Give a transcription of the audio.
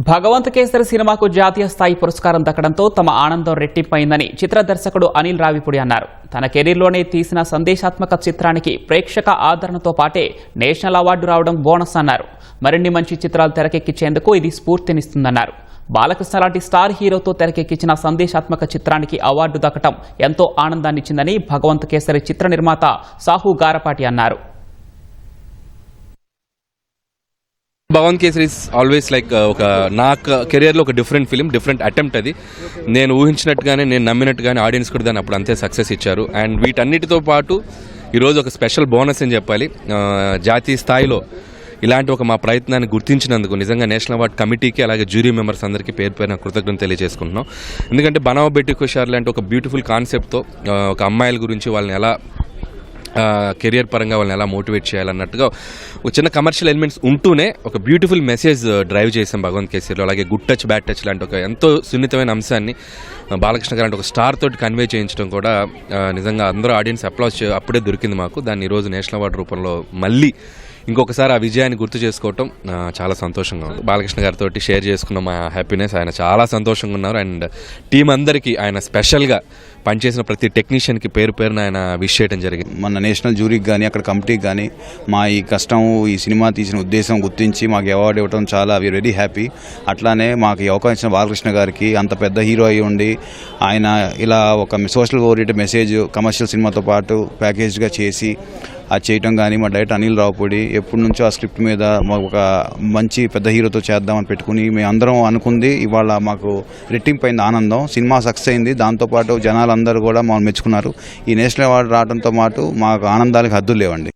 భగవంత్ కేసరి సినిమాకు జాతీయ స్థాయి పురస్కారం దక్కడంతో తమ ఆనందం రెట్టింపైందని చిత్ర దర్శకుడు అనిల్ రావిపూడి అన్నారు. తన కెరీర్లోనే తీసిన సందేశాత్మక చిత్రానికి ప్రేక్షక ఆదరణతో పాటే నేషనల్ అవార్డు రావడం బోనస్ అన్నారు. మరిన్ని మంచి చిత్రాలు తెరకెక్కించేందుకు ఇది స్ఫూర్తినిస్తుందన్నారు. బాలకృష్ణ లాంటి స్టార్ హీరోతో తెరకెక్కించిన సందేశాత్మక చిత్రానికి అవార్డు దక్కడం ఎంతో ఆనందాన్నిచ్చిందని భగవంత్ కేసరి చిత్ర నిర్మాత సాహు గారపాటి అన్నారు. Bhagavanth Kesari is always like ఒక నా కెరియర్లో ఒక డిఫరెంట్ ఫిలిం, డిఫరెంట్ అటెంప్ట్. అది నేను ఊహించినట్టుగానే, నేను నమ్మినట్టుగానే ఆడియన్స్ కూడా దాన్ని అప్పుడు అంతే సక్సెస్ ఇచ్చారు. అండ్ వీటన్నిటితో పాటు ఈరోజు ఒక స్పెషల్ బోనస్ అని చెప్పాలి. జాతీయ స్థాయిలో ఇలాంటి ఒక మా ప్రయత్నాన్ని గుర్తించినందుకు నిజంగా నేషనల్ అవార్డ్ కమిటీకి, అలాగే జ్యూరీ మెంబర్స్ అందరికీ పేరు పేరున కృతజ్ఞతలు తెలియజేసుకుంటున్నాం. ఎందుకంటే బనావ్ బెట్టి ఖుషార్ లాంటి ఒక బ్యూటిఫుల్ కాన్సెప్ట్తో ఒక అమ్మాయిల గురించి వాళ్ళని ఎలా కెరియర్ పరంగా వాళ్ళని ఎలా మోటివేట్ చేయాలన్నట్టుగా ఒక చిన్న కమర్షియల్ ఎలిమెంట్స్ ఉంటూనే ఒక బ్యూటిఫుల్ మెసేజ్ డ్రైవ్ చేసాం భగవంత్ కేసరిలో. అలాగే గుడ్ టచ్ బ్యాడ్ టచ్ లాంటి ఒక ఎంతో సున్నితమైన అంశాన్ని బాలకృష్ణ గారు ఒక స్టార్ తోటి కన్వే చేయించడం కూడా నిజంగా అందరూ ఆడియన్స్ అప్లాస్ అప్పుడే దొరికింది మాకు. దాన్ని ఈరోజు నేషనల్ అవార్డు రూపంలో మళ్ళీ ఇంకొకసారి ఆ విజయాన్ని గుర్తు చేసుకోవటం చాలా సంతోషంగా ఉంది. బాలకృష్ణ గారితో షేర్ చేసుకున్న మా హ్యాపీనెస్, ఆయన చాలా సంతోషంగా ఉన్నారు. అండ్ టీం అందరికీ ఆయన స్పెషల్గా పనిచేసిన ప్రతి టెక్నీషియన్కి పేరు పేరున ఆయన విష్ చేయడం జరిగింది. మన నేషనల్ జ్యూరీకి కానీ, అక్కడ కమిటీకి కానీ మా ఈ కష్టం, ఈ సినిమా తీసిన ఉద్దేశం గుర్తించి మాకు అవార్డు ఇవ్వడం చాలా వెరీ హ్యాపీ. అట్లానే మాకు ఈ అవకాశం ఇచ్చిన బాలకృష్ణ గారికి, అంత పెద్ద హీరో అయి ఉండి ఆయన ఇలా ఒక సోషల్ ఓరియంటెడ్ మెసేజ్ కమర్షియల్ సినిమాతో పాటు ప్యాకేజ్గా చేసి అది చేయటం కానీ, మా డైరెక్టర్ అనిల్ రావిపూడి ఎప్పటి నుంచో ఆ స్క్రిప్ట్ మీద ఒక మంచి పెద్ద హీరోతో చేద్దామని పెట్టుకుని మేము అందరం అనుకుంది ఇవాళ మాకు రెట్టింపైంది ఆనందం. సినిమా సక్సెస్ అయింది, దాంతోపాటు జనాలందరూ కూడా మమ్మల్ని మెచ్చుకున్నారు. ఈ నేషనల్ అవార్డు రావడంతో పాటు మాకు ఆనందాలకు హద్దులు లేవండి.